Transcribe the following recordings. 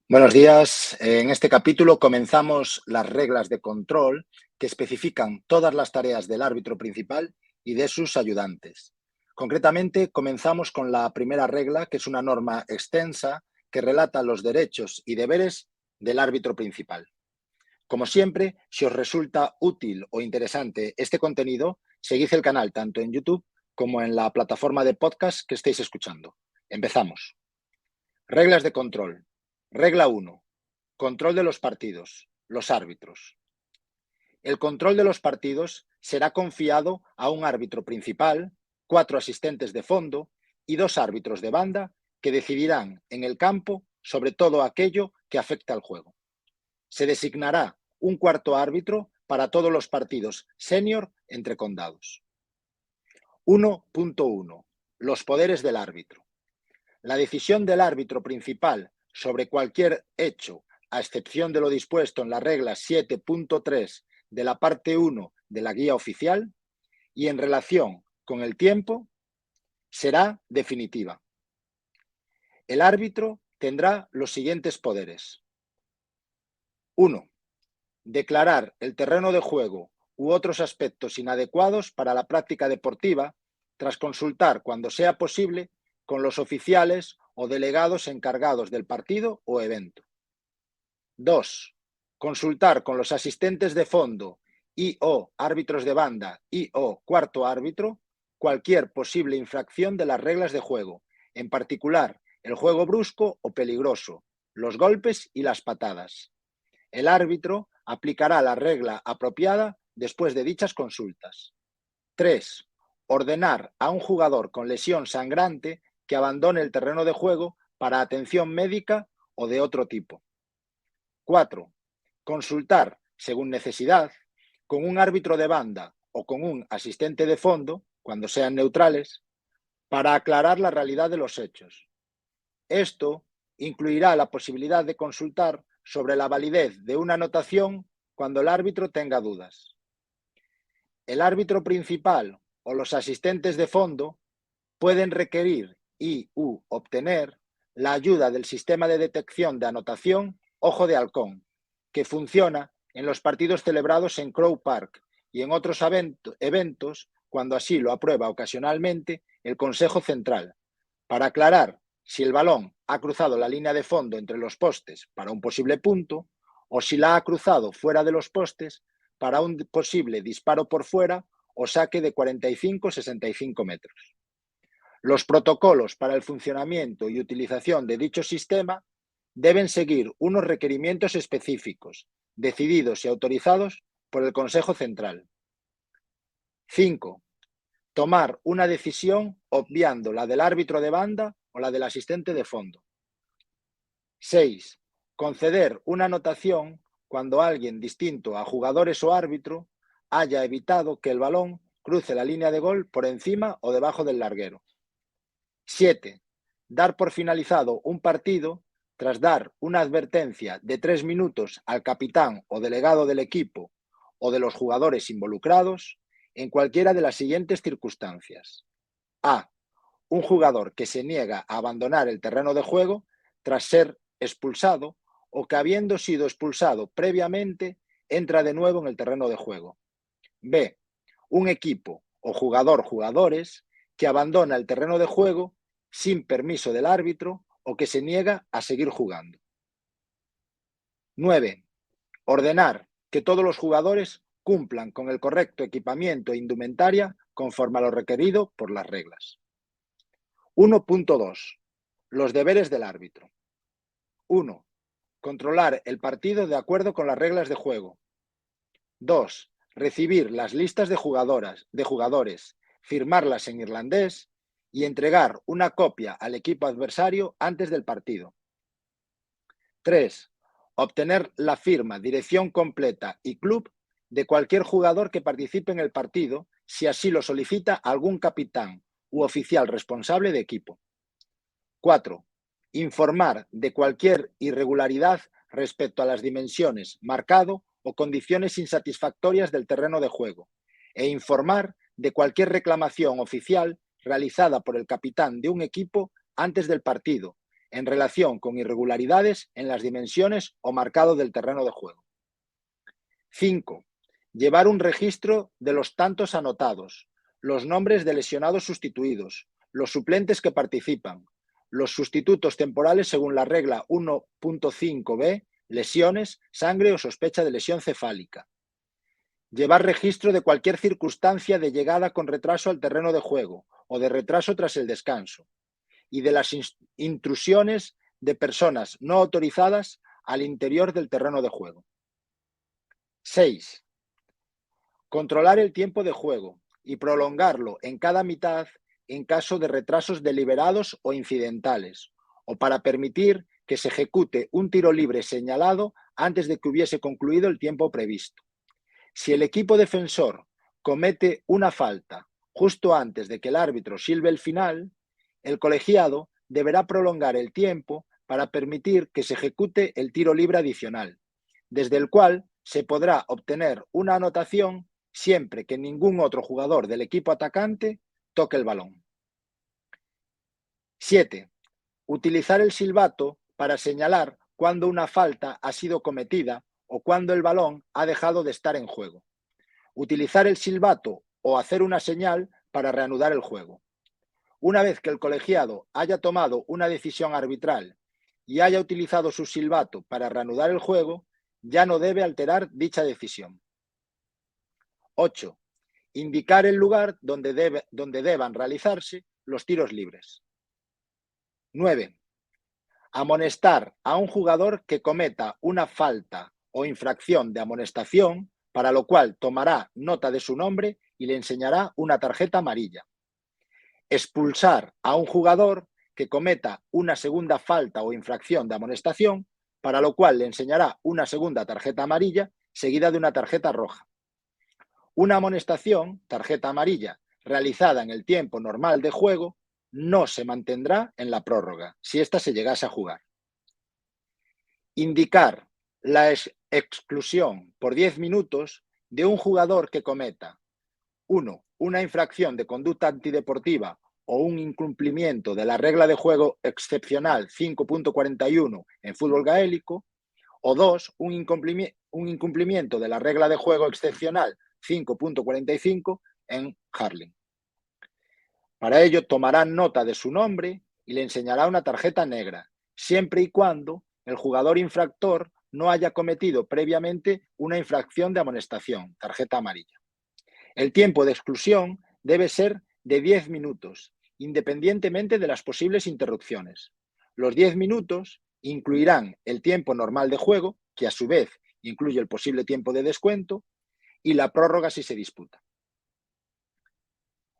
Buenos días. En este capítulo comenzamos las reglas de control que especifican todas las tareas del árbitro principal y de sus ayudantes. Concretamente, comenzamos con la primera regla, que es una norma extensa que relata los derechos y deberes del árbitro principal. Como siempre, si os resulta útil o interesante este contenido, seguid el canal tanto en YouTube como en la plataforma de podcast que estéis escuchando. Empezamos. Reglas de control. Regla 1. Control de los partidos. Los árbitros. El control de los partidos será confiado a un árbitro principal, 4 asistentes de fondo y 2 árbitros de banda que decidirán en el campo sobre todo aquello que afecta al juego. Se designará un cuarto árbitro para todos los partidos senior entre condados. 1.1. Los poderes del árbitro. La decisión del árbitro principal sobre cualquier hecho, a excepción de lo dispuesto en la regla 7.3 de la parte 1 de la guía oficial, y en relación con el tiempo, será definitiva. El árbitro tendrá los siguientes poderes. 1. Declarar el terreno de juego u otros aspectos inadecuados para la práctica deportiva tras consultar, cuando sea posible, con los oficiales o delegados encargados del partido o evento. 2. Consultar con los asistentes de fondo y o árbitros de banda y o cuarto árbitro cualquier posible infracción de las reglas de juego, en particular el juego brusco o peligroso, los golpes y las patadas. El árbitro aplicará la regla apropiada después de dichas consultas. 3. Ordenar a un jugador con lesión sangrante que abandone el terreno de juego para atención médica o de otro tipo. 4. Consultar, según necesidad, con un árbitro de banda o con un asistente de fondo, cuando sean neutrales, para aclarar la realidad de los hechos. Esto incluirá la posibilidad de consultar sobre la validez de una anotación cuando el árbitro tenga dudas. El árbitro principal o los asistentes de fondo pueden requerir y/u obtener la ayuda del sistema de detección de anotación Ojo de Halcón, que funciona en los partidos celebrados en Croke Park y en otros eventos cuando así lo aprueba ocasionalmente el Consejo Central, para aclarar si el balón ha cruzado la línea de fondo entre los postes para un posible punto o si la ha cruzado fuera de los postes para un posible disparo por fuera o saque de 45-65 metros. Los protocolos para el funcionamiento y utilización de dicho sistema deben seguir unos requerimientos específicos, decididos y autorizados por el Consejo Central. 5. Tomar una decisión obviando la del árbitro de banda o la del asistente de fondo. 6. Conceder una anotación cuando alguien distinto a jugadores o árbitro haya evitado que el balón cruce la línea de gol por encima o debajo del larguero. 7. Dar por finalizado un partido tras dar una advertencia de 3 minutos al capitán o delegado del equipo o de los jugadores involucrados en cualquiera de las siguientes circunstancias. A. Un jugador que se niega a abandonar el terreno de juego tras ser expulsado o que, habiendo sido expulsado previamente, entra de nuevo en el terreno de juego. B. Un equipo o jugadores que abandona el terreno de juego sin permiso del árbitro o que se niega a seguir jugando. 9. Ordenar que todos los jugadores cumplan con el correcto equipamiento e indumentaria conforme a lo requerido por las reglas. 1.2. Los deberes del árbitro. 1. Controlar el partido de acuerdo con las reglas de juego. 2. Recibir las listas de jugadores, firmarlas en irlandés y entregar una copia al equipo adversario antes del partido. 3. Obtener la firma, dirección completa y club de cualquier jugador que participe en el partido, si así lo solicita algún capitán u oficial responsable de equipo. 4. Informar de cualquier irregularidad respecto a las dimensiones, marcado o condiciones insatisfactorias del terreno de juego, e informar de cualquier reclamación oficial realizada por el capitán de un equipo antes del partido, en relación con irregularidades en las dimensiones o marcado del terreno de juego. 5. Llevar un registro de los tantos anotados, los nombres de lesionados sustituidos, los suplentes que participan, los sustitutos temporales según la regla 1.5b, lesiones, sangre o sospecha de lesión cefálica. Llevar registro de cualquier circunstancia de llegada con retraso al terreno de juego o de retraso tras el descanso y de las intrusiones de personas no autorizadas al interior del terreno de juego. 6. Controlar el tiempo de juego y prolongarlo en cada mitad en caso de retrasos deliberados o incidentales, o para permitir que se ejecute un tiro libre señalado antes de que hubiese concluido el tiempo previsto. Si el equipo defensor comete una falta justo antes de que el árbitro silbe el final, el colegiado deberá prolongar el tiempo para permitir que se ejecute el tiro libre adicional, desde el cual se podrá obtener una anotación siempre que ningún otro jugador del equipo atacante toque el balón. 7. Utilizar el silbato para señalar cuando una falta ha sido cometida o cuando el balón ha dejado de estar en juego. Utilizar el silbato o hacer una señal para reanudar el juego. Una vez que el colegiado haya tomado una decisión arbitral y haya utilizado su silbato para reanudar el juego, ya no debe alterar dicha decisión. 8. Indicar el lugar donde deban realizarse los tiros libres. 9. Amonestar a un jugador que cometa una falta o infracción de amonestación, para lo cual tomará nota de su nombre y le enseñará una tarjeta amarilla. Expulsar a un jugador que cometa una segunda falta o infracción de amonestación, para lo cual le enseñará una segunda tarjeta amarilla seguida de una tarjeta roja. Una amonestación, tarjeta amarilla, realizada en el tiempo normal de juego, no se mantendrá en la prórroga, si ésta se llegase a jugar. Indicar la exclusión por 10 minutos de un jugador que cometa 1. Una infracción de conducta antideportiva o un incumplimiento de la regla de juego excepcional 5.41 en fútbol gaélico, o 2. Un incumplimiento de la regla de juego excepcional 5.45 en hurling. Para ello tomarán nota de su nombre y le enseñará una tarjeta negra, siempre y cuando el jugador infractor no haya cometido previamente una infracción de amonestación, tarjeta amarilla. El tiempo de exclusión debe ser de 10 minutos, independientemente de las posibles interrupciones. Los 10 minutos incluirán el tiempo normal de juego, que a su vez incluye el posible tiempo de descuento, y la prórroga si se disputa.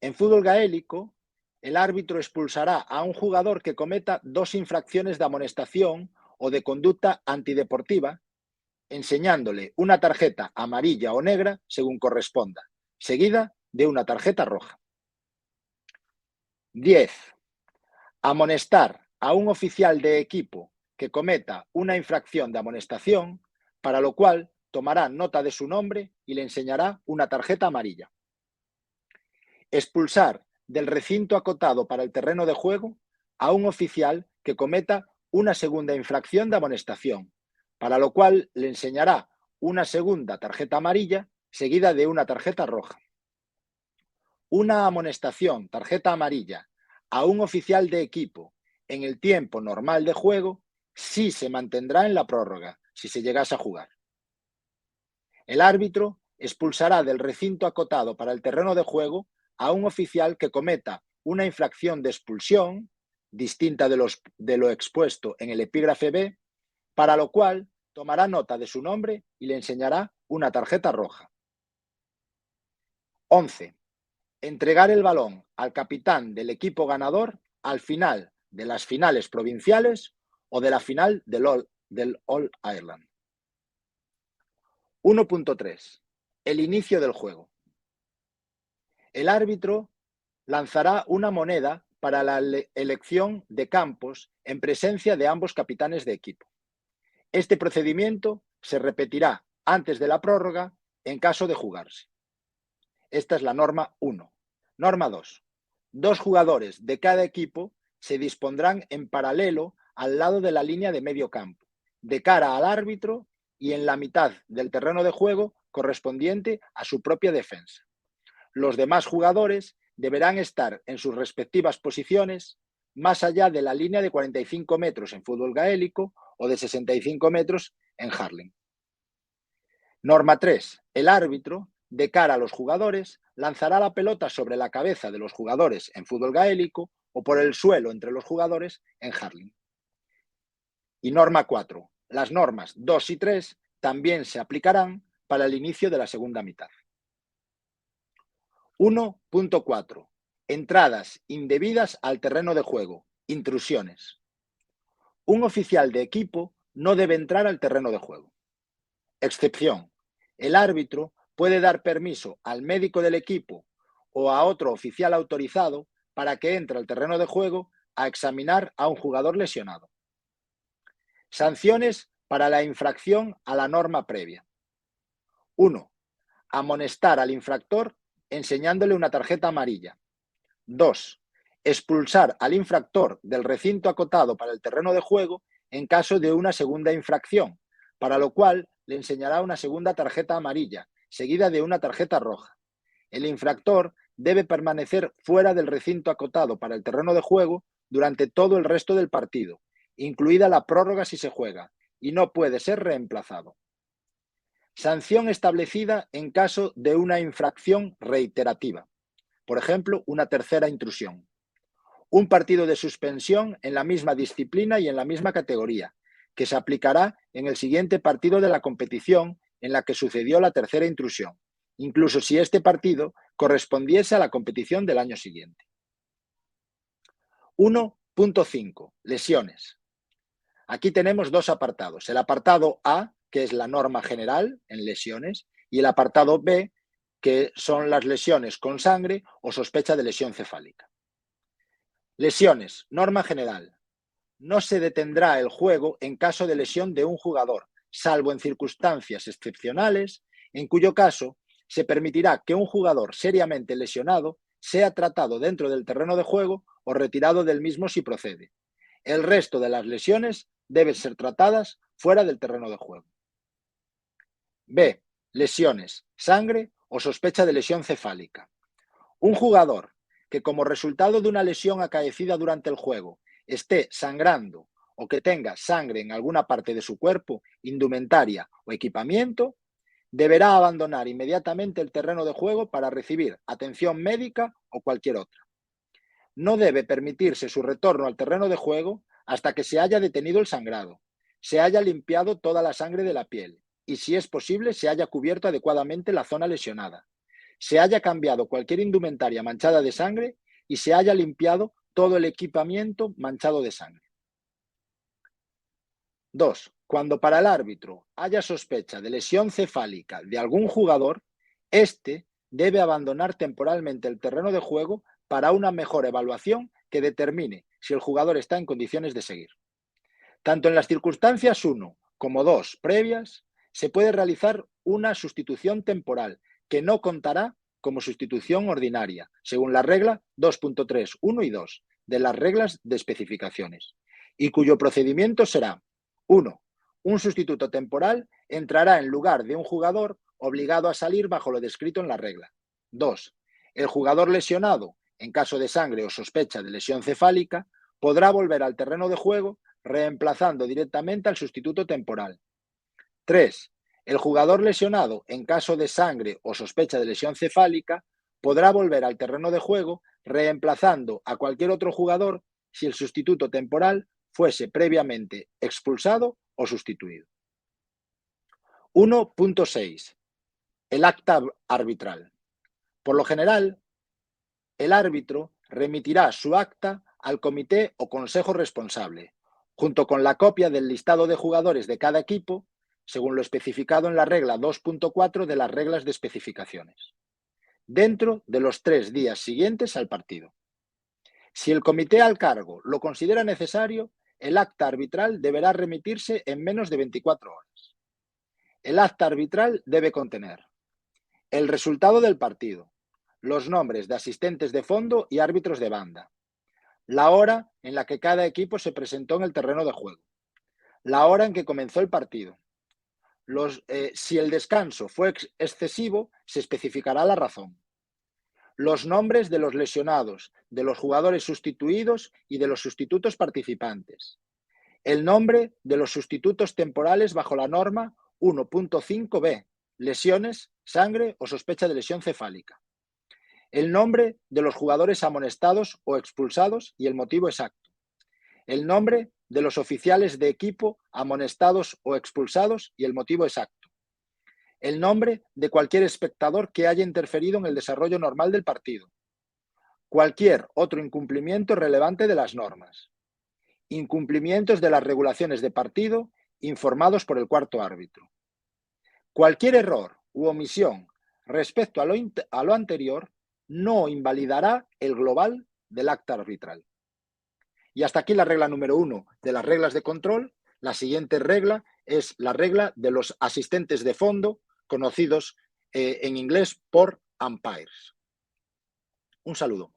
En fútbol gaélico, el árbitro expulsará a un jugador que cometa 2 infracciones de amonestación o de conducta antideportiva, enseñándole una tarjeta amarilla o negra según corresponda, seguida de una tarjeta roja. 10. Amonestar a un oficial de equipo que cometa una infracción de amonestación, para lo cual tomará nota de su nombre y le enseñará una tarjeta amarilla. Expulsar del recinto acotado para el terreno de juego a un oficial que cometa una segunda infracción de amonestación, para lo cual le enseñará una segunda tarjeta amarilla seguida de una tarjeta roja. Una amonestación, tarjeta amarilla, a un oficial de equipo en el tiempo normal de juego sí se mantendrá en la prórroga, si se llegase a jugar. El árbitro expulsará del recinto acotado para el terreno de juego a un oficial que cometa una infracción de expulsión, distinta de lo expuesto en el epígrafe B, para lo cual tomará nota de su nombre y le enseñará una tarjeta roja. 11. Entregar el balón al capitán del equipo ganador al final de las finales provinciales o de la final del All Ireland. 1.3. El inicio del juego. El árbitro lanzará una moneda para la elección de campos en presencia de ambos capitanes de equipo. Este procedimiento se repetirá antes de la prórroga en caso de jugarse. Esta es la norma 1. Norma 2. 2 jugadores de cada equipo se dispondrán en paralelo al lado de la línea de medio campo, de cara al árbitro y en la mitad del terreno de juego correspondiente a su propia defensa. Los demás jugadores deberán estar en sus respectivas posiciones más allá de la línea de 45 metros en fútbol gaélico o de 65 metros en hurling. Norma 3. El árbitro, de cara a los jugadores, lanzará la pelota sobre la cabeza de los jugadores en fútbol gaélico o por el suelo entre los jugadores en hurling. Y norma 4. Las normas 2 y 3 también se aplicarán para el inicio de la segunda mitad. 1.4. Entradas indebidas al terreno de juego, intrusiones. Un oficial de equipo no debe entrar al terreno de juego. Excepción. El árbitro puede dar permiso al médico del equipo o a otro oficial autorizado para que entre al terreno de juego a examinar a un jugador lesionado. Sanciones para la infracción a la norma previa. 1. Amonestar al infractor enseñándole una tarjeta amarilla. 2. Expulsar al infractor del recinto acotado para el terreno de juego en caso de una segunda infracción, para lo cual le enseñará una segunda tarjeta amarilla, seguida de una tarjeta roja. El infractor debe permanecer fuera del recinto acotado para el terreno de juego durante todo el resto del partido, incluida la prórroga si se juega, y no puede ser reemplazado. Sanción establecida en caso de una infracción reiterativa, por ejemplo, una tercera intrusión. Un partido de suspensión en la misma disciplina y en la misma categoría, que se aplicará en el siguiente partido de la competición en la que sucedió la tercera intrusión, incluso si este partido correspondiese a la competición del año siguiente. 1.5. Lesiones. Aquí tenemos dos apartados. El apartado A, que es la norma general en lesiones, y el apartado B, que son las lesiones con sangre o sospecha de lesión cefálica. Lesiones. Norma general. No se detendrá el juego en caso de lesión de un jugador, salvo en circunstancias excepcionales, en cuyo caso se permitirá que un jugador seriamente lesionado sea tratado dentro del terreno de juego o retirado del mismo si procede. El resto de las lesiones deben ser tratadas fuera del terreno de juego. B. Lesiones, sangre o sospecha de lesión cefálica. Un jugador que como resultado de una lesión acaecida durante el juego esté sangrando o que tenga sangre en alguna parte de su cuerpo, indumentaria o equipamiento, deberá abandonar inmediatamente el terreno de juego para recibir atención médica o cualquier otra. No debe permitirse su retorno al terreno de juego hasta que se haya detenido el sangrado, se haya limpiado toda la sangre de la piel y, si es posible, se haya cubierto adecuadamente la zona lesionada, se haya cambiado cualquier indumentaria manchada de sangre y se haya limpiado todo el equipamiento manchado de sangre. 2. Cuando para el árbitro haya sospecha de lesión cefálica de algún jugador, éste debe abandonar temporalmente el terreno de juego para una mejor evaluación que determine si el jugador está en condiciones de seguir. Tanto en las circunstancias 1 como 2 previas, se puede realizar una sustitución temporal que no contará como sustitución ordinaria, según la regla 2.3, 1 y 2 de las reglas de especificaciones, y cuyo procedimiento será: 1. Un sustituto temporal entrará en lugar de un jugador obligado a salir bajo lo descrito en la regla. 2. El jugador lesionado, en caso de sangre o sospecha de lesión cefálica, podrá volver al terreno de juego reemplazando directamente al sustituto temporal. 3. El jugador lesionado, en caso de sangre o sospecha de lesión cefálica, podrá volver al terreno de juego reemplazando a cualquier otro jugador si el sustituto temporal fuese previamente expulsado o sustituido. 1.6. El acta arbitral. Por lo general, el árbitro remitirá su acta al comité o consejo responsable, junto con la copia del listado de jugadores de cada equipo, según lo especificado en la regla 2.4 de las reglas de especificaciones, dentro de los 3 días siguientes al partido. Si el comité al cargo lo considera necesario, el acta arbitral deberá remitirse en menos de 24 horas. El acta arbitral debe contener el resultado del partido, los nombres de asistentes de fondo y árbitros de banda, la hora en la que cada equipo se presentó en el terreno de juego, la hora en que comenzó el partido. Si el descanso fue excesivo, se especificará la razón. Los nombres de los lesionados, de los jugadores sustituidos y de los sustitutos participantes. El nombre de los sustitutos temporales bajo la norma 1.5b, lesiones, sangre o sospecha de lesión cefálica. El nombre de los jugadores amonestados o expulsados y el motivo exacto. El nombre de los oficiales de equipo amonestados o expulsados y el motivo exacto. El nombre de cualquier espectador que haya interferido en el desarrollo normal del partido. Cualquier otro incumplimiento relevante de las normas. Incumplimientos de las regulaciones de partido informados por el cuarto árbitro. Cualquier error u omisión respecto a lo anterior no invalidará el global del acta arbitral. Y hasta aquí la regla número 1 de las reglas de control. La siguiente regla es la regla de los asistentes de fondo, conocidos en inglés por umpires. Un saludo.